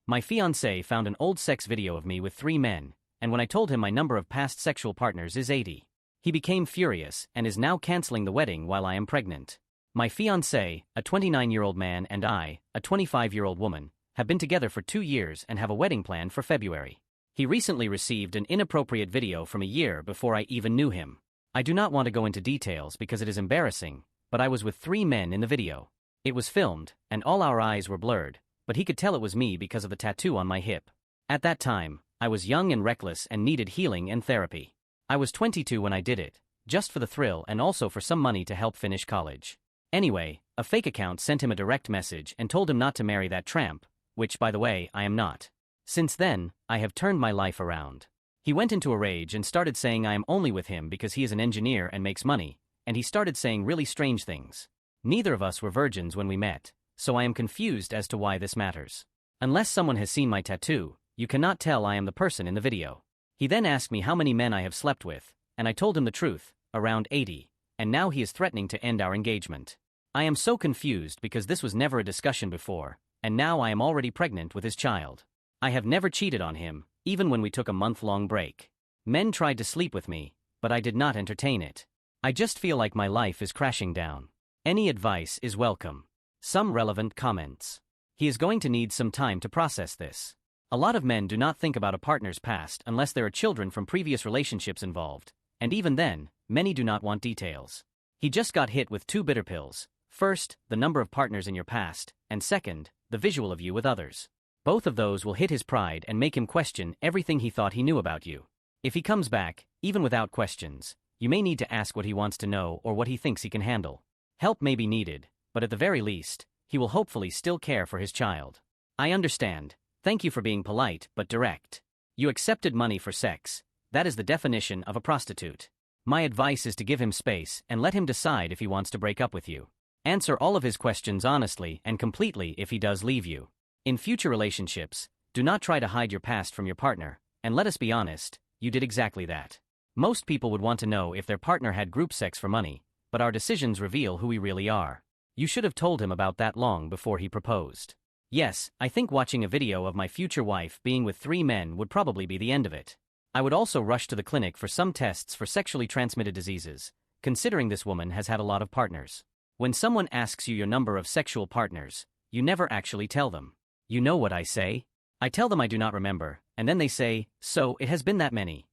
My fiancé found an old sex video of me with 3 men, and when I told him my number of past sexual partners is 80, he became furious and is now canceling the wedding while I am pregnant. My fiancé, a 29-year-old man, and I, a 25-year-old woman, have been together for 2 years and have a wedding planned for February. He recently received an inappropriate video from a year before I even knew him. I do not want to go into details because it is embarrassing, but I was with 3 men in the video. It was filmed, and all our eyes were blurred, but he could tell it was me because of the tattoo on my hip. At that time, I was young and reckless and needed healing and therapy. I was 22 when I did it, just for the thrill and also for some money to help finish college. Anyway, a fake account sent him a direct message and told him not to marry that tramp, which, by the way, I am not. Since then, I have turned my life around. He went into a rage and started saying I am only with him because he is an engineer and makes money, and he started saying really strange things. Neither of us were virgins when we met, so I am confused as to why this matters. Unless someone has seen my tattoo, you cannot tell I am the person in the video. He then asked me how many men I have slept with, and I told him the truth, around 80, and now he is threatening to end our engagement. I am so confused because this was never a discussion before, and now I am already pregnant with his child. I have never cheated on him, even when we took a month-long break. Men tried to sleep with me, but I did not entertain it. I just feel like my life is crashing down. Any advice is welcome. Some relevant comments. He is going to need some time to process this. A lot of men do not think about a partner's past unless there are children from previous relationships involved, and even then, many do not want details. He just got hit with 2 bitter pills. First, the number of partners in your past, and second, the visual of you with others. Both of those will hit his pride and make him question everything he thought he knew about you. If he comes back, even without questions, you may need to ask what he wants to know or what he thinks he can handle. Help may be needed, but at the very least, he will hopefully still care for his child. I understand. Thank you for being polite but direct. You accepted money for sex. That is the definition of a prostitute. My advice is to give him space and let him decide if he wants to break up with you. Answer all of his questions honestly and completely if he does leave you. In future relationships, do not try to hide your past from your partner, and let us be honest, you did exactly that. Most people would want to know if their partner had group sex for money, but our decisions reveal who we really are. You should have told him about that long before he proposed. Yes, I think watching a video of my future wife being with 3 men would probably be the end of it. I would also rush to the clinic for some tests for sexually transmitted diseases, considering this woman has had a lot of partners. When someone asks you your number of sexual partners, you never actually tell them. You know what I say? I tell them I do not remember, and then they say, so it has been that many.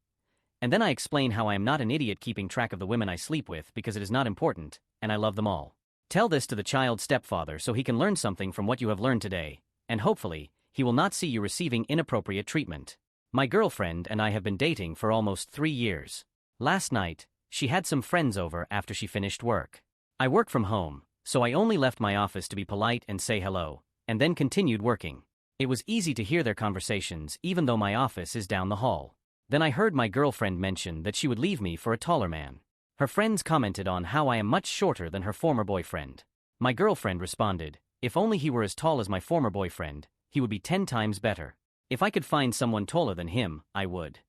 And then I explain how I am not an idiot keeping track of the women I sleep with because it is not important, and I love them all. Tell this to the child's stepfather so he can learn something from what you have learned today, and hopefully, he will not see you receiving inappropriate treatment. My girlfriend and I have been dating for almost 3 years. Last night, she had some friends over after she finished work. I work from home, so I only left my office to be polite and say hello, and then continued working. It was easy to hear their conversations even though my office is down the hall. Then I heard my girlfriend mention that she would leave me for a taller man. Her friends commented on how I am much shorter than her former boyfriend. My girlfriend responded, if only he were as tall as my former boyfriend, he would be 10 times better. If I could find someone taller than him, I would.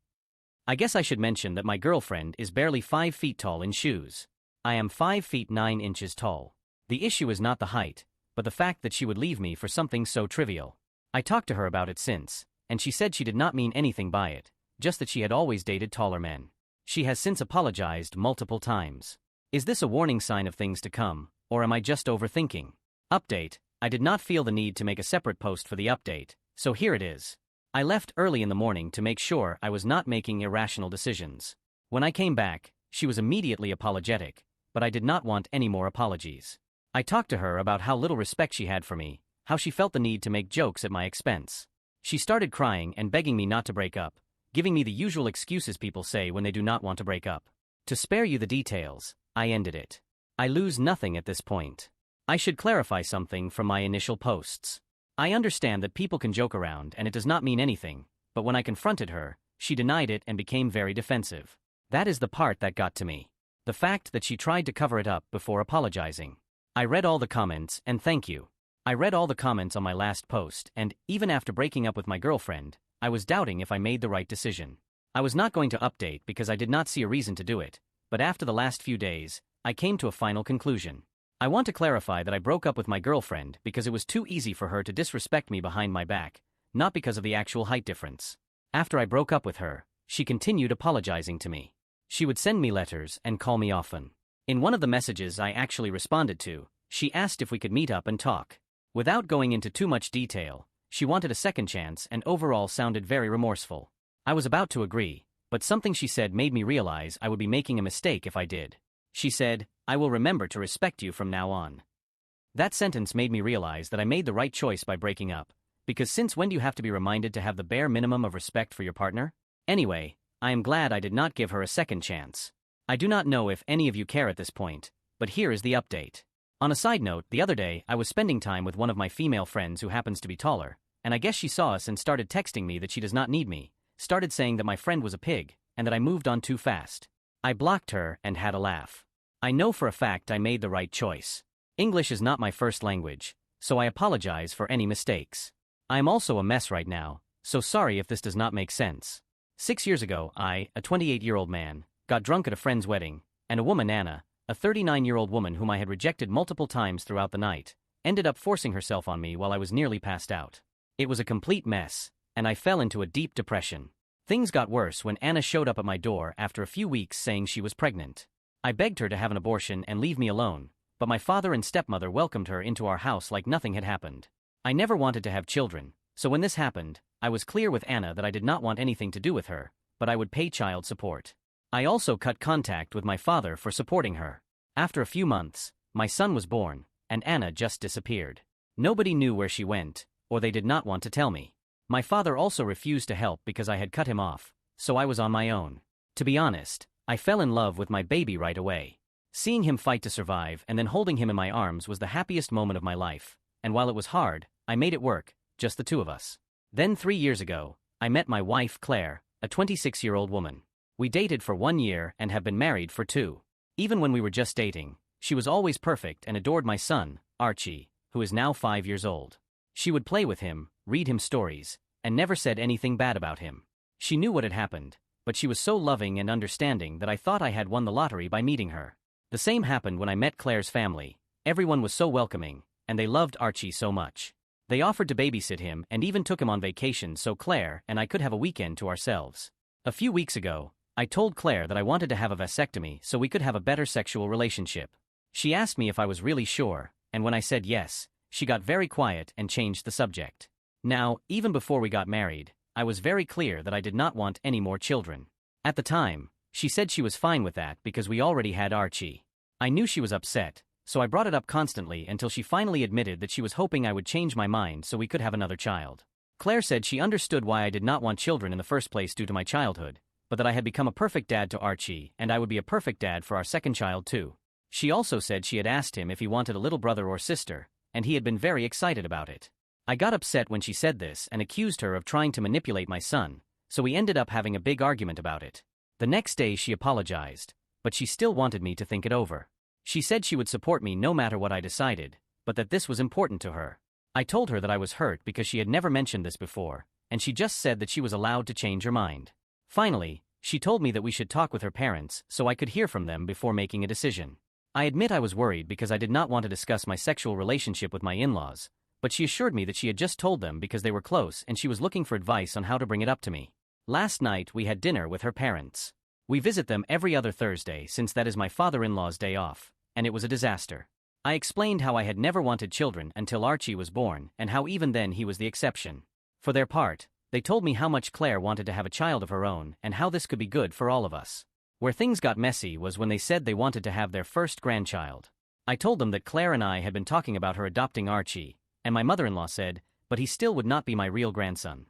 I guess I should mention that my girlfriend is barely 5 feet tall in shoes. I am 5 feet 9 inches tall. The issue is not the height, but the fact that she would leave me for something so trivial. I talked to her about it since, and she said she did not mean anything by it, just that she had always dated taller men. She has since apologized multiple times. Is this a warning sign of things to come, or am I just overthinking? Update: I did not feel the need to make a separate post for the update, so here it is. I left early in the morning to make sure I was not making irrational decisions. When I came back, she was immediately apologetic, but I did not want any more apologies. I talked to her about how little respect she had for me, how she felt the need to make jokes at my expense. She started crying and begging me not to break up, giving me the usual excuses people say when they do not want to break up. To spare you the details, I ended it. I lose nothing at this point. I should clarify something from my initial posts. I understand that people can joke around and it does not mean anything, but when I confronted her, she denied it and became very defensive. That is the part that got to me. The fact that she tried to cover it up before apologizing. I read all the comments and thank you. I read all the comments on my last post and, even after breaking up with my girlfriend, I was doubting if I made the right decision. I was not going to update because I did not see a reason to do it, but after the last few days, I came to a final conclusion. I want to clarify that I broke up with my girlfriend because it was too easy for her to disrespect me behind my back, not because of the actual height difference. After I broke up with her, she continued apologizing to me. She would send me letters and call me often. In one of the messages I actually responded to, she asked if we could meet up and talk. Without going into too much detail, she wanted a second chance and overall sounded very remorseful. I was about to agree, but something she said made me realize I would be making a mistake if I did. She said, "I will remember to respect you from now on." That sentence made me realize that I made the right choice by breaking up, because since when do you have to be reminded to have the bare minimum of respect for your partner? Anyway, I am glad I did not give her a second chance. I do not know if any of you care at this point, but here is the update. On a side note, the other day I was spending time with one of my female friends who happens to be taller, and I guess she saw us and started texting me that she does not need me, started saying that my friend was a pig, and that I moved on too fast. I blocked her and had a laugh. I know for a fact I made the right choice. English is not my first language, so I apologize for any mistakes. I am also a mess right now, so sorry if this does not make sense. 6 years ago, I, a 28-year-old man, got drunk at a friend's wedding, and a woman, Anna, a 39-year-old woman whom I had rejected multiple times throughout the night, ended up forcing herself on me while I was nearly passed out. It was a complete mess, and I fell into a deep depression. Things got worse when Anna showed up at my door after a few weeks saying she was pregnant. I begged her to have an abortion and leave me alone, but my father and stepmother welcomed her into our house like nothing had happened. I never wanted to have children, so when this happened, I was clear with Anna that I did not want anything to do with her, but I would pay child support. I also cut contact with my father for supporting her. After a few months, my son was born, and Anna just disappeared. Nobody knew where she went, or they did not want to tell me. My father also refused to help because I had cut him off, so I was on my own. To be honest, I fell in love with my baby right away. Seeing him fight to survive and then holding him in my arms was the happiest moment of my life, and while it was hard, I made it work, just the two of us. Then 3 years ago, I met my wife Claire, a 26-year-old woman. We dated for 1 year and have been married for 2. Even when we were just dating, she was always perfect and adored my son, Archie, who is now 5 years old. She would play with him, read him stories, and never said anything bad about him. She knew what had happened, but she was so loving and understanding that I thought I had won the lottery by meeting her. The same happened when I met Claire's family. Everyone was so welcoming, and they loved Archie so much. They offered to babysit him and even took him on vacation so Claire and I could have a weekend to ourselves. A few weeks ago, I told Claire that I wanted to have a vasectomy so we could have a better sexual relationship. She asked me if I was really sure, and when I said yes, she got very quiet and changed the subject. Now, even before we got married, I was very clear that I did not want any more children. At the time, she said she was fine with that because we already had Archie. I knew she was upset, so I brought it up constantly until she finally admitted that she was hoping I would change my mind so we could have another child. Claire said she understood why I did not want children in the first place due to my childhood, but that I had become a perfect dad to Archie and I would be a perfect dad for our second child too. She also said she had asked him if he wanted a little brother or sister, and he had been very excited about it. I got upset when she said this and accused her of trying to manipulate my son, so we ended up having a big argument about it. The next day she apologized, but she still wanted me to think it over. She said she would support me no matter what I decided, but that this was important to her. I told her that I was hurt because she had never mentioned this before, and she just said that she was allowed to change her mind. Finally, she told me that we should talk with her parents so I could hear from them before making a decision. I admit I was worried because I did not want to discuss my sexual relationship with my in-laws, but she assured me that she had just told them because they were close and she was looking for advice on how to bring it up to me. Last night we had dinner with her parents. We visit them every other Thursday since that is my father-in-law's day off, and it was a disaster. I explained how I had never wanted children until Archie was born and how even then he was the exception. For their part, they told me how much Claire wanted to have a child of her own and how this could be good for all of us. Where things got messy was when they said they wanted to have their first grandchild. I told them that Claire and I had been talking about her adopting Archie, and my mother-in-law said, but he still would not be my real grandson.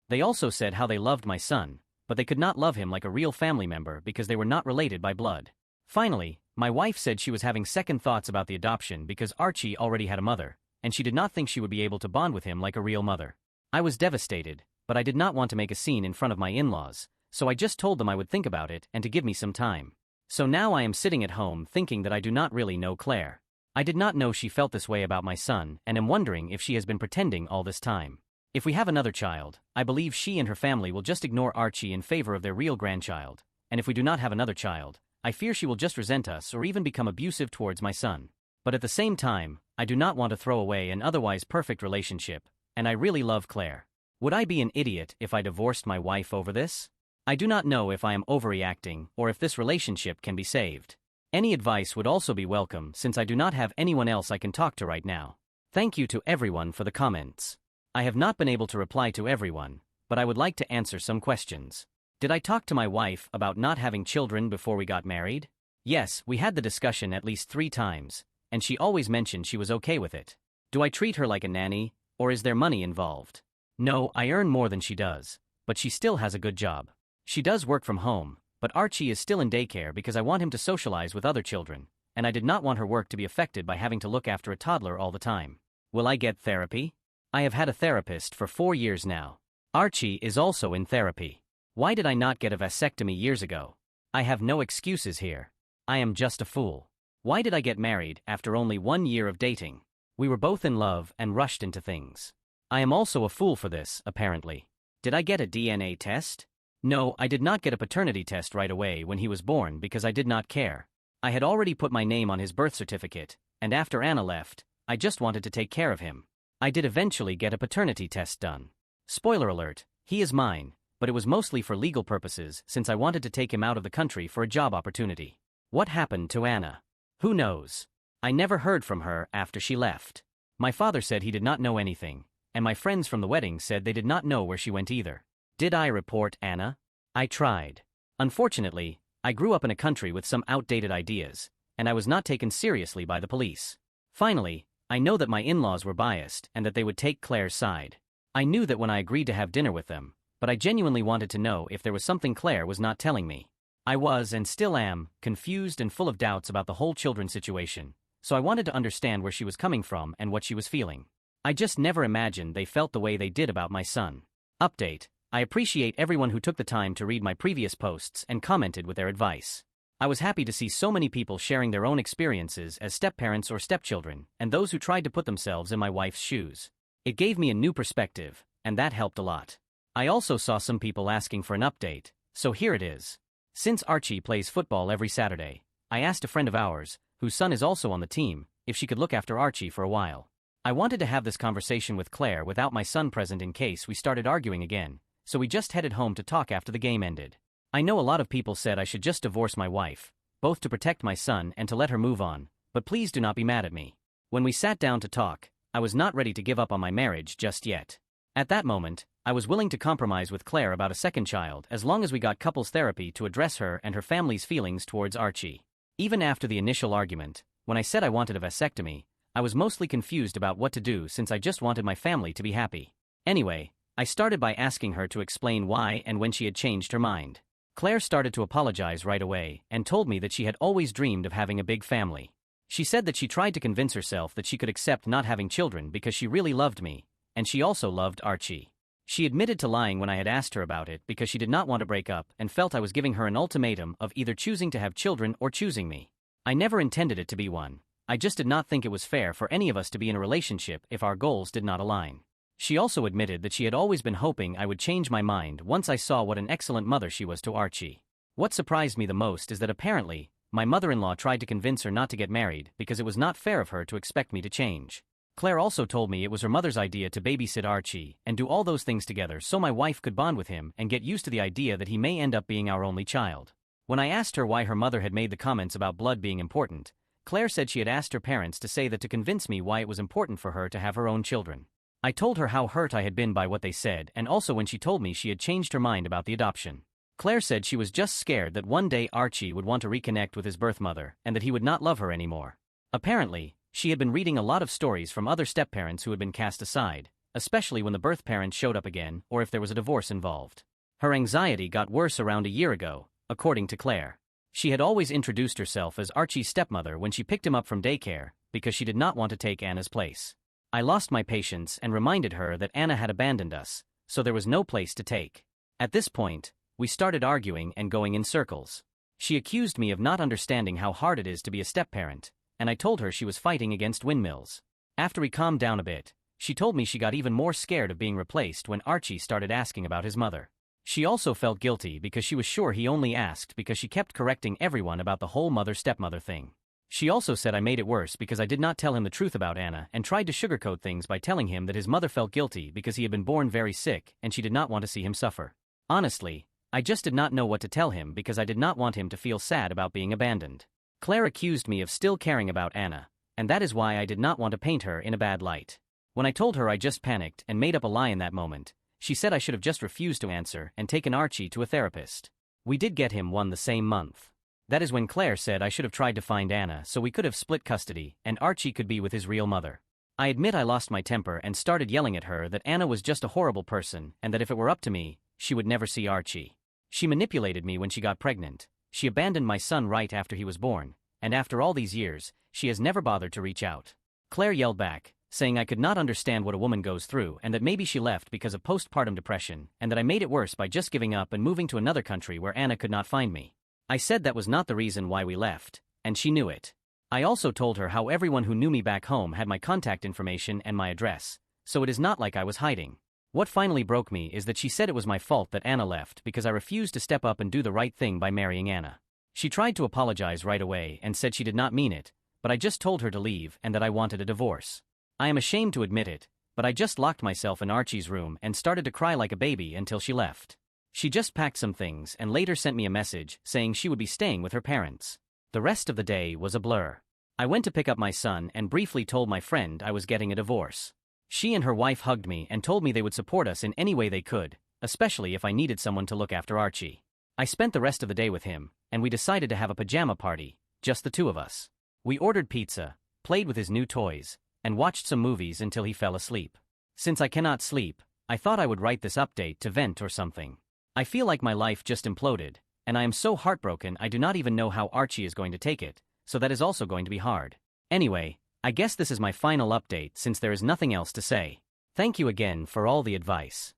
They also said how they loved my son, but they could not love him like a real family member because they were not related by blood. Finally, my wife said she was having second thoughts about the adoption because Archie already had a mother, and she did not think she would be able to bond with him like a real mother. I was devastated, but I did not want to make a scene in front of my in-laws, so I just told them I would think about it and to give me some time. So now I am sitting at home thinking that I do not really know Claire. I did not know she felt this way about my son and am wondering if she has been pretending all this time. If we have another child, I believe she and her family will just ignore Archie in favor of their real grandchild, and if we do not have another child, I fear she will just resent us or even become abusive towards my son. But at the same time, I do not want to throw away an otherwise perfect relationship, and I really love Claire. Would I be an idiot if I divorced my wife over this? I do not know if I am overreacting or if this relationship can be saved. Any advice would also be welcome since I do not have anyone else I can talk to right now. Thank you to everyone for the comments. I have not been able to reply to everyone, but I would like to answer some questions. Did I talk to my wife about not having children before we got married? Yes, we had the discussion at least 3 times, and she always mentioned she was okay with it. Do I treat her like a nanny, or is there money involved? No, I earn more than she does, but she still has a good job. She does work from home, but Archie is still in daycare because I want him to socialize with other children, and I did not want her work to be affected by having to look after a toddler all the time. Will I get therapy? I have had a therapist for 4 years now. Archie is also in therapy. Why did I not get a vasectomy years ago? I have no excuses here. I am just a fool. Why did I get married after only 1 year of dating? We were both in love and rushed into things. I am also a fool for this, apparently. Did I get a DNA test? No, I did not get a paternity test right away when he was born because I did not care. I had already put my name on his birth certificate, and after Anna left, I just wanted to take care of him. I did eventually get a paternity test done. Spoiler alert, he is mine, but it was mostly for legal purposes since I wanted to take him out of the country for a job opportunity. What happened to Anna? Who knows? I never heard from her after she left. My father said he did not know anything, and my friends from the wedding said they did not know where she went either. Did I report Anna? I tried. Unfortunately, I grew up in a country with some outdated ideas, and I was not taken seriously by the police. Finally, I know that my in-laws were biased and that they would take Claire's side. I knew that when I agreed to have dinner with them, but I genuinely wanted to know if there was something Claire was not telling me. I was, and still am, confused and full of doubts about the whole children situation, so I wanted to understand where she was coming from and what she was feeling. I just never imagined they felt the way they did about my son. Update: I appreciate everyone who took the time to read my previous posts and commented with their advice. I was happy to see so many people sharing their own experiences as step-parents or stepchildren, and those who tried to put themselves in my wife's shoes. It gave me a new perspective, and that helped a lot. I also saw some people asking for an update, so here it is. Since Archie plays football every Saturday, I asked a friend of ours, whose son is also on the team, if she could look after Archie for a while. I wanted to have this conversation with Claire without my son present in case we started arguing again, so we just headed home to talk after the game ended. I know a lot of people said I should just divorce my wife, both to protect my son and to let her move on, but please do not be mad at me. When we sat down to talk, I was not ready to give up on my marriage just yet. At that moment, I was willing to compromise with Claire about a second child as long as we got couples therapy to address her and her family's feelings towards Archie. Even after the initial argument, when I said I wanted a vasectomy, I was mostly confused about what to do since I just wanted my family to be happy. Anyway, I started by asking her to explain why and when she had changed her mind. Claire started to apologize right away and told me that she had always dreamed of having a big family. She said that she tried to convince herself that she could accept not having children because she really loved me, and she also loved Archie. She admitted to lying when I had asked her about it because she did not want to break up and felt I was giving her an ultimatum of either choosing to have children or choosing me. I never intended it to be one. I just did not think it was fair for any of us to be in a relationship if our goals did not align. She also admitted that she had always been hoping I would change my mind once I saw what an excellent mother she was to Archie. What surprised me the most is that apparently, my mother-in-law tried to convince her not to get married because it was not fair of her to expect me to change. Claire also told me it was her mother's idea to babysit Archie and do all those things together so my wife could bond with him and get used to the idea that he may end up being our only child. When I asked her why her mother had made the comments about blood being important, Claire said she had asked her parents to say that to convince me why it was important for her to have her own children. I told her how hurt I had been by what they said and also when she told me she had changed her mind about the adoption. Claire said she was just scared that one day Archie would want to reconnect with his birth mother and that he would not love her anymore. Apparently, she had been reading a lot of stories from other step-parents who had been cast aside, especially when the birth parents showed up again or if there was a divorce involved. Her anxiety got worse around a year ago, according to Claire. She had always introduced herself as Archie's stepmother when she picked him up from daycare because she did not want to take Anna's place. I lost my patience and reminded her that Anna had abandoned us, so there was no place to take. At this point, we started arguing and going in circles. She accused me of not understanding how hard it is to be a step-parent, and I told her she was fighting against windmills. After we calmed down a bit, she told me she got even more scared of being replaced when Archie started asking about his mother. She also felt guilty because she was sure he only asked because she kept correcting everyone about the whole mother-stepmother thing. She also said I made it worse because I did not tell him the truth about Anna and tried to sugarcoat things by telling him that his mother felt guilty because he had been born very sick and she did not want to see him suffer. Honestly, I just did not know what to tell him because I did not want him to feel sad about being abandoned. Claire accused me of still caring about Anna, and that is why I did not want to paint her in a bad light. When I told her I just panicked and made up a lie in that moment, she said I should have just refused to answer and taken Archie to a therapist. We did get him one the same month. That is when Claire said I should have tried to find Anna so we could have split custody and Archie could be with his real mother. I admit I lost my temper and started yelling at her that Anna was just a horrible person and that if it were up to me, she would never see Archie. She manipulated me when she got pregnant. She abandoned my son right after he was born, and after all these years, she has never bothered to reach out. Claire yelled back, saying I could not understand what a woman goes through and that maybe she left because of postpartum depression and that I made it worse by just giving up and moving to another country where Anna could not find me. I said that was not the reason why we left, and she knew it. I also told her how everyone who knew me back home had my contact information and my address, so it is not like I was hiding. What finally broke me is that she said it was my fault that Anna left because I refused to step up and do the right thing by marrying Anna. She tried to apologize right away and said she did not mean it, but I just told her to leave and that I wanted a divorce. I am ashamed to admit it, but I just locked myself in Archie's room and started to cry like a baby until she left. She just packed some things and later sent me a message saying she would be staying with her parents. The rest of the day was a blur. I went to pick up my son and briefly told my friend I was getting a divorce. She and her wife hugged me and told me they would support us in any way they could, especially if I needed someone to look after Archie. I spent the rest of the day with him, and we decided to have a pajama party, just the two of us. We ordered pizza, played with his new toys, and watched some movies until he fell asleep. Since I cannot sleep, I thought I would write this update to vent or something. I feel like my life just imploded, and I am so heartbroken I do not even know how Archie is going to take it, so that is also going to be hard. Anyway, I guess this is my final update since there is nothing else to say. Thank you again for all the advice.